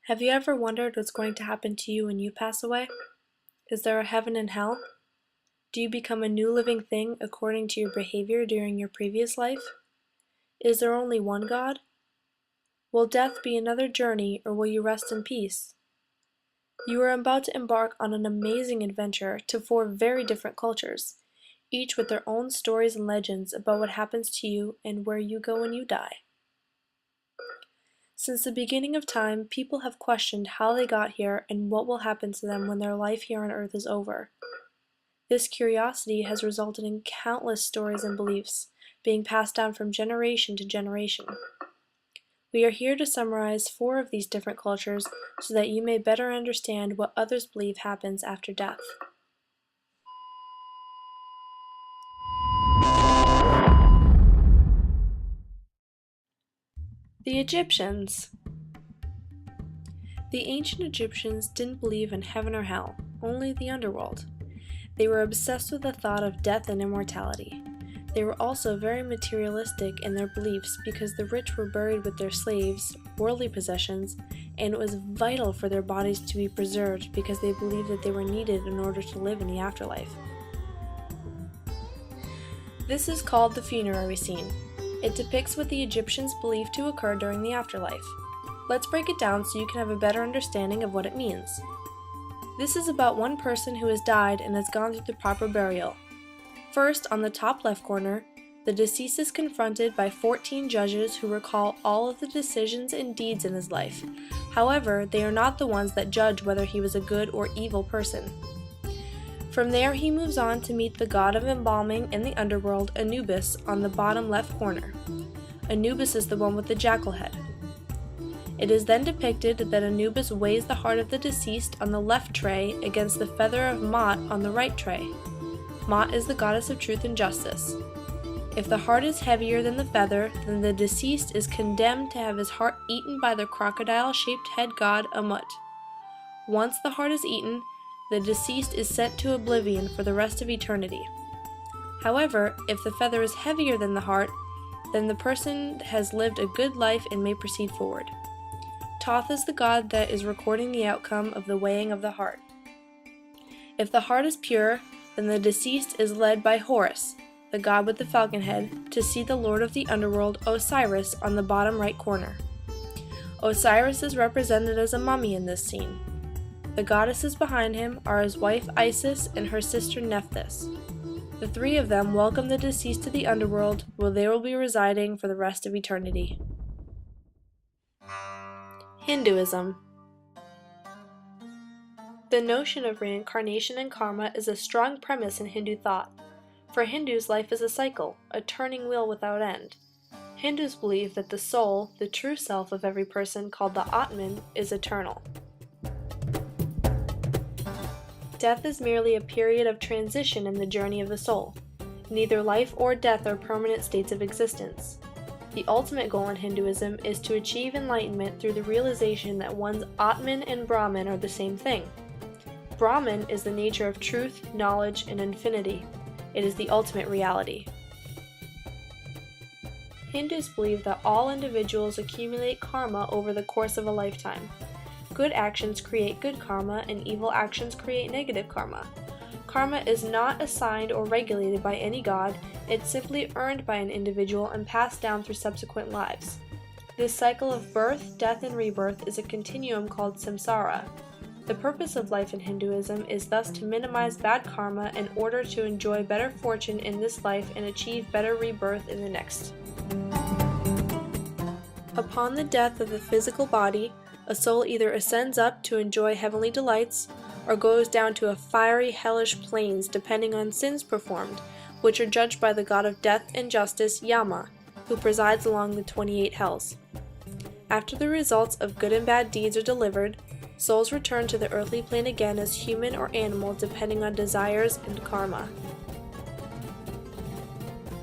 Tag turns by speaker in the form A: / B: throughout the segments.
A: Have you ever wondered what's going to happen to you when you pass away? Is there a heaven and hell? Do you become a new living thing according to your behavior during your previous life? Is there only one God? Will death be another journey, or will you rest in peace? You are about to embark on an amazing adventure to four very different cultures, each with their own stories and legends about what happens to you and where you go when you die. Since the beginning of time, people have questioned how they got here and what will happen to them when their life here on Earth is over. This curiosity has resulted in countless stories and beliefs being passed down from generation to generation. We are here to summarize four of these different cultures so that you may better understand what others believe happens after death. The Egyptians. The ancient Egyptians didn't believe in heaven or hell, only the underworld. They were obsessed with the thought of death and immortality. They were also very materialistic in their beliefs because the rich were buried with their slaves, worldly possessions, and it was vital for their bodies to be preserved because they believed that they were needed in order to live in the afterlife. This is called the funerary scene. It depicts what the Egyptians believed to occur during the afterlife. Let's break it down so you can have a better understanding of what it means. This is about one person who has died and has gone through the proper burial. First, on the top left corner, the deceased is confronted by 14 judges who recall all of the decisions and deeds in his life. However, they are not the ones that judge whether he was a good or evil person. From there, he moves on to meet the god of embalming in the underworld, Anubis, on the bottom left corner. Anubis is the one with the jackal head. It is then depicted that Anubis weighs the heart of the deceased on the left tray against the feather of Ma'at on the right tray. Ma'at is the goddess of truth and justice. If the heart is heavier than the feather, then the deceased is condemned to have his heart eaten by the crocodile-shaped head god Amut. Once the heart is eaten, the deceased is sent to oblivion for the rest of eternity. However, if the feather is heavier than the heart, then the person has lived a good life and may proceed forward. Thoth is the god that is recording the outcome of the weighing of the heart. If the heart is pure, then the deceased is led by Horus, the god with the falcon head, to see the lord of the underworld, Osiris, on the bottom right corner. Osiris is represented as a mummy in this scene. The goddesses behind him are his wife Isis and her sister Nephthys. The three of them welcome the deceased to the underworld, where they will be residing for the rest of eternity. Hinduism. The notion of reincarnation and karma is a strong premise in Hindu thought. For Hindus, life is a cycle, a turning wheel without end. Hindus believe that the soul, the true self of every person called the Atman, is eternal. Death is merely a period of transition in the journey of the soul. Neither life or death are permanent states of existence. The ultimate goal in Hinduism is to achieve enlightenment through the realization that one's Atman and Brahman are the same thing. Brahman is the nature of truth, knowledge, and infinity. It is the ultimate reality. Hindus believe that all individuals accumulate karma over the course of a lifetime. Good actions create good karma, and evil actions create negative karma. Karma is not assigned or regulated by any god, it's simply earned by an individual and passed down through subsequent lives. This cycle of birth, death, and rebirth is a continuum called samsara. The purpose of life in Hinduism is thus to minimize bad karma in order to enjoy better fortune in this life and achieve better rebirth in the next. Upon the death of the physical body, a soul either ascends up to enjoy heavenly delights, or goes down to a fiery hellish plains depending on sins performed, which are judged by the god of death and justice, Yama, who presides along the 28 hells. After the results of good and bad deeds are delivered, souls return to the earthly plane again as human or animal depending on desires and karma.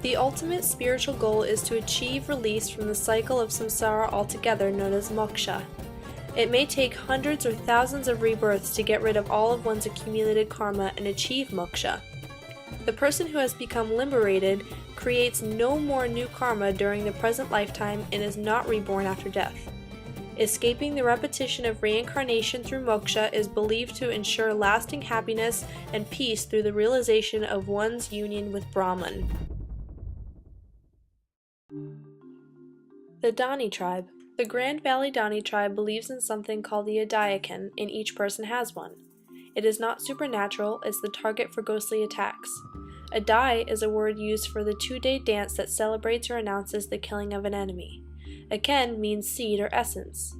A: The ultimate spiritual goal is to achieve release from the cycle of samsara altogether, known as moksha. It may take hundreds or thousands of rebirths to get rid of all of one's accumulated karma and achieve moksha. The person who has become liberated creates no more new karma during the present lifetime and is not reborn after death. Escaping the repetition of reincarnation through moksha is believed to ensure lasting happiness and peace through the realization of one's union with Brahman. The Donnie Tribe. The Grand Valley Donnie Tribe believes in something called the Adaiyakan, and each person has one. It is not supernatural, it's the target for ghostly attacks. Adai is a word used for the 2-day dance that celebrates or announces the killing of an enemy. Aken means seed or essence.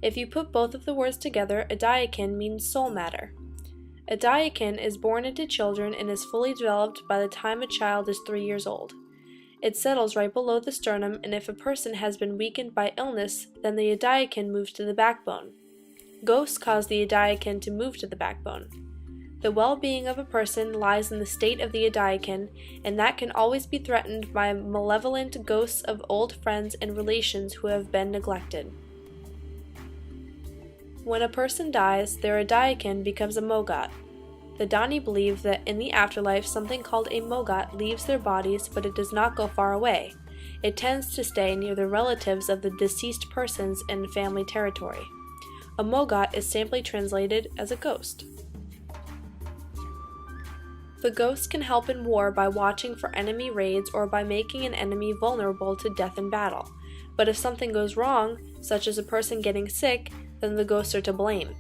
A: If you put both of the words together, Adaiyakan means soul matter. Adaiyakan is born into children and is fully developed by the time a child is 3 years old. It settles right below the sternum, and if a person has been weakened by illness, then the Adaiyakan moves to the backbone. Ghosts cause the Adaiyakan to move to the backbone. The well-being of a person lies in the state of the Adaiyakan, and that can always be threatened by malevolent ghosts of old friends and relations who have been neglected. When a person dies, their Adaiyakan becomes a Mogat. The Donnie believe that in the afterlife something called a Mogat leaves their bodies, but it does not go far away. It tends to stay near the relatives of the deceased persons in family territory. A Mogat is simply translated as a ghost. The ghost can help in war by watching for enemy raids or by making an enemy vulnerable to death in battle. But if something goes wrong, such as a person getting sick, then the ghosts are to blame.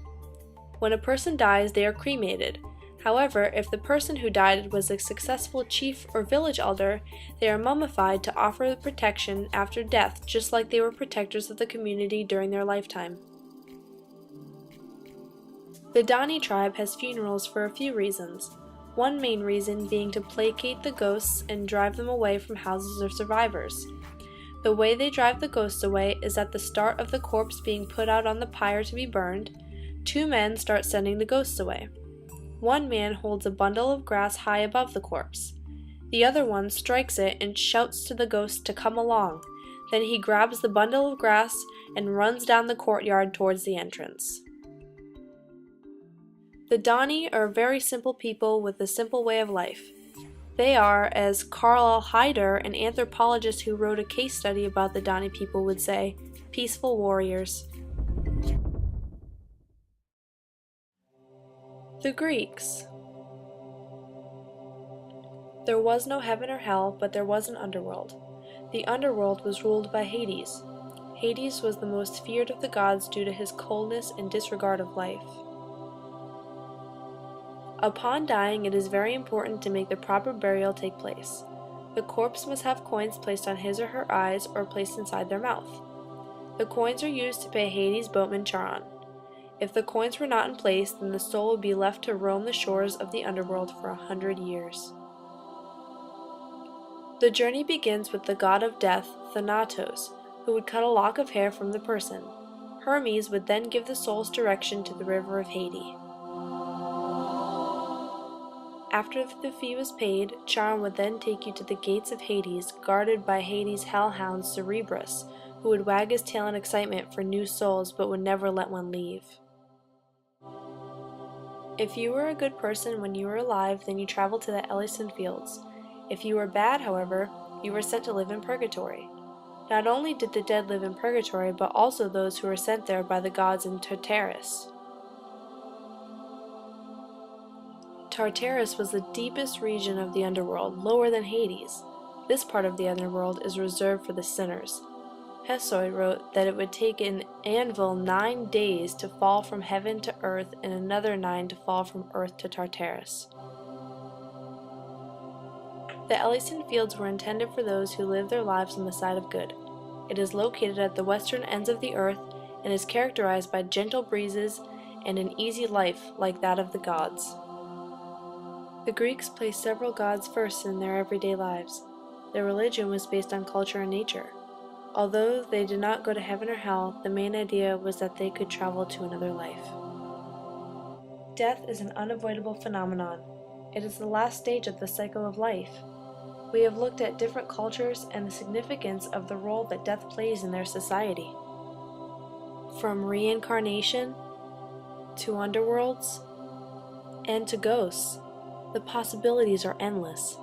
A: When a person dies, they are cremated. However, if the person who died was a successful chief or village elder, they are mummified to offer protection after death, just like they were protectors of the community during their lifetime. The Donnie Tribe has funerals for a few reasons. One main reason being to placate the ghosts and drive them away from houses of survivors. The way they drive the ghosts away is at the start of the corpse being put out on the pyre to be burned. 2 men start sending the ghosts away. One man holds a bundle of grass high above the corpse. The other one strikes it and shouts to the ghost to come along. Then he grabs the bundle of grass and runs down the courtyard towards the entrance. The Donnie are very simple people with a simple way of life. They are, as Carl Hyder, an anthropologist who wrote a case study about the Donnie people, would say, peaceful warriors. The Greeks. There was no heaven or hell, but there was an underworld. The underworld was ruled by Hades. Hades was the most feared of the gods due to his coldness and disregard of life. Upon dying, it is very important to make the proper burial take place. The corpse must have coins placed on his or her eyes or placed inside their mouth. The coins are used to pay Hades' boatman Charon. If the coins were not in place, then the soul would be left to roam the shores of the underworld for 100 years. The journey begins with the god of death, Thanatos, who would cut a lock of hair from the person. Hermes would then give the soul's direction to the river of Hades. After the fee was paid, Charon would then take you to the gates of Hades, guarded by Hades' hellhound Cerberus, who would wag his tail in excitement for new souls but would never let one leave. If you were a good person when you were alive, then you traveled to the Elysian fields. If you were bad, however, you were sent to live in purgatory. Not only did the dead live in purgatory, but also those who were sent there by the gods in Tartarus. Tartarus was the deepest region of the underworld, lower than Hades. This part of the underworld is reserved for the sinners. Hesiod wrote that it would take an anvil 9 days to fall from heaven to earth and another 9 to fall from earth to Tartarus. The Elysian fields were intended for those who lived their lives on the side of good. It is located at the western ends of the earth and is characterized by gentle breezes and an easy life like that of the gods. The Greeks placed several gods first in their everyday lives. Their religion was based on culture and nature. Although they did not go to heaven or hell, the main idea was that they could travel to another life. Death is an unavoidable phenomenon. It is the last stage of the cycle of life. We have looked at different cultures and the significance of the role that death plays in their society. From reincarnation, to underworlds, and to ghosts, the possibilities are endless.